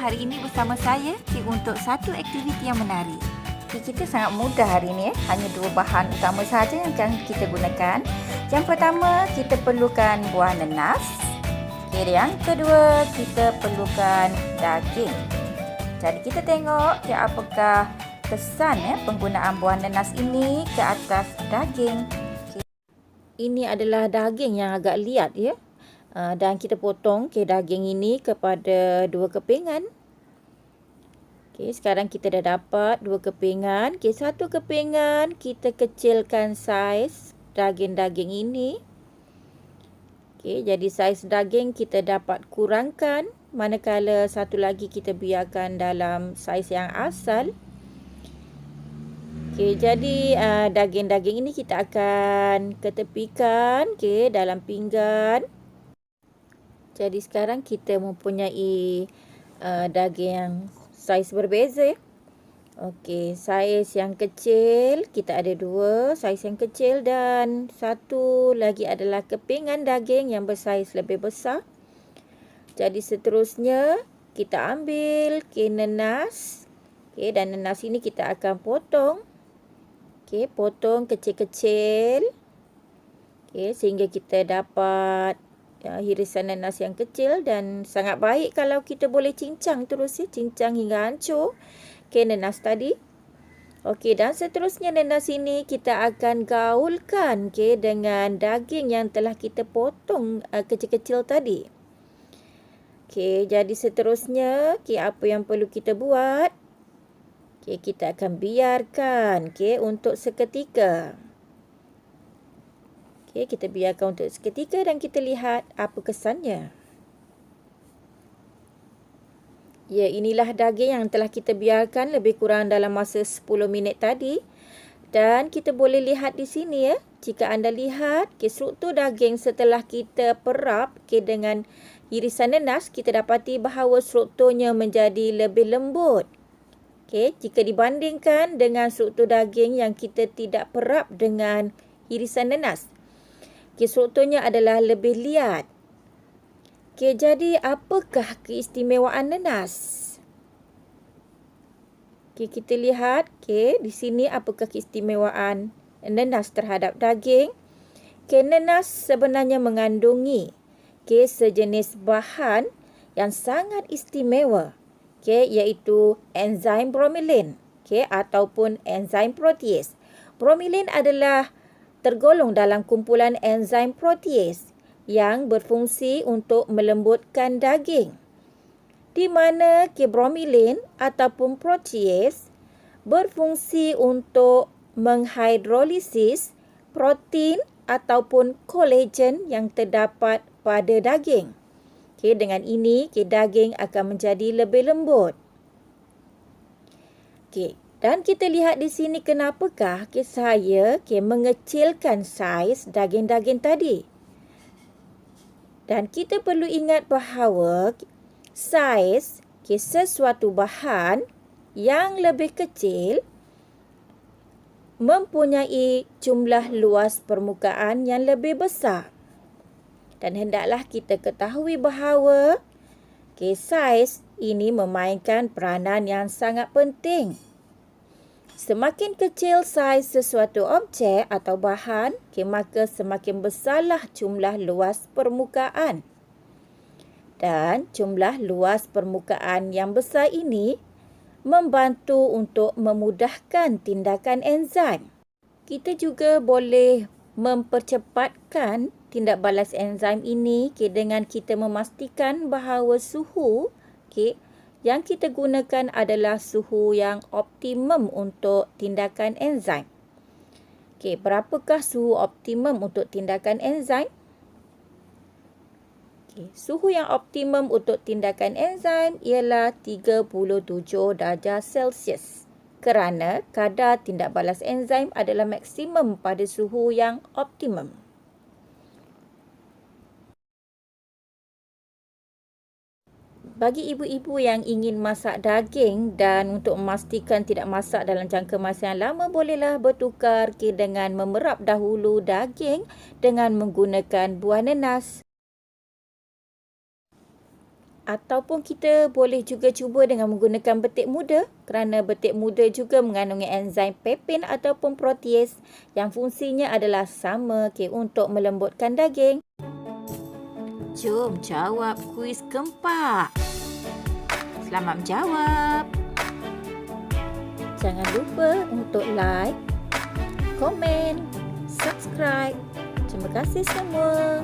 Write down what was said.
hari ini bersama saya untuk satu aktiviti yang menarik. Kita sangat mudah hari ini. Hanya dua bahan utama sahaja yang akan kita gunakan. Yang pertama, kita perlukan buah nanas. Yang kedua, kita perlukan daging. Jadi kita tengok apakah kesan penggunaan buah nanas ini ke atas daging. Ini adalah daging yang agak liat ya. Dan kita potong daging ini kepada dua kepingan. Sekarang kita dah dapat dua kepingan. Satu kepingan kita kecilkan saiz daging-daging ini. Jadi saiz daging kita dapat kurangkan, manakala satu lagi kita biarkan dalam saiz yang asal. Jadi daging-daging ini kita akan ketepikan dalam pinggan. Jadi sekarang kita mempunyai daging yang saiz berbeza. Saiz yang kecil kita ada dua, saiz yang kecil, dan satu lagi adalah kepingan daging yang bersaiz lebih besar. Jadi seterusnya kita ambil nanas. Dan nanas ini kita akan potong. Potong kecil-kecil. Sehingga kita dapat hirisan nanas yang kecil, dan sangat baik kalau kita boleh cincang terus cincang hingga hancur nanas tadi. Dan seterusnya nanas ini kita akan gaulkan dengan daging yang telah kita potong kecil-kecil tadi. Jadi seterusnya apa yang perlu kita buat? Kita akan biarkan untuk seketika. Kita biarkan untuk seketika dan kita lihat apa kesannya. Inilah daging yang telah kita biarkan lebih kurang dalam masa 10 minit tadi. Dan kita boleh lihat di sini jika anda lihat struktur daging setelah kita perap dengan irisan nanas, kita dapati bahawa strukturnya menjadi lebih lembut. Jika dibandingkan dengan struktur daging yang kita tidak perap dengan irisan nanas. Strukturnya adalah lebih liat. Jadi apakah keistimewaan nanas? Kita lihat di sini apakah keistimewaan nanas terhadap daging. Nanas sebenarnya mengandungi sejenis bahan yang sangat istimewa, iaitu enzim bromelain ataupun enzim protease. Bromelain adalah tergolong dalam kumpulan enzim protease yang berfungsi untuk melembutkan daging, di mana bromelain ataupun protease berfungsi untuk menghidrolisis protein ataupun kolagen yang terdapat pada daging. Dengan ini daging akan menjadi lebih lembut. Dan kita lihat di sini kenapakah saya mengecilkan saiz daging-daging tadi. Dan kita perlu ingat bahawa saiz sesuatu bahan yang lebih kecil mempunyai jumlah luas permukaan yang lebih besar. Dan hendaklah kita ketahui bahawa saiz ini memainkan peranan yang sangat penting. Semakin kecil saiz sesuatu objek atau bahan, maka semakin besarlah jumlah luas permukaan. Dan jumlah luas permukaan yang besar ini membantu untuk memudahkan tindakan enzim. Kita juga boleh mempercepatkan tindak balas enzim ini dengan kita memastikan bahawa suhu yang kita gunakan adalah suhu yang optimum untuk tindakan enzim. Berapakah suhu optimum untuk tindakan enzim? Suhu yang optimum untuk tindakan enzim ialah 37 darjah Celsius. Kerana kadar tindak balas enzim adalah maksimum pada suhu yang optimum. Bagi ibu-ibu yang ingin masak daging dan untuk memastikan tidak masak dalam jangka masa yang lama, bolehlah bertukar dengan memerap dahulu daging dengan menggunakan buah nanas. Ataupun kita boleh juga cuba dengan menggunakan betik muda kerana betik muda juga mengandungi enzim pepin ataupun protease yang fungsinya adalah sama untuk melembutkan daging. Jom jawab kuis keempat. Selamat menjawab. Jangan lupa untuk like, komen, subscribe. Terima kasih semua.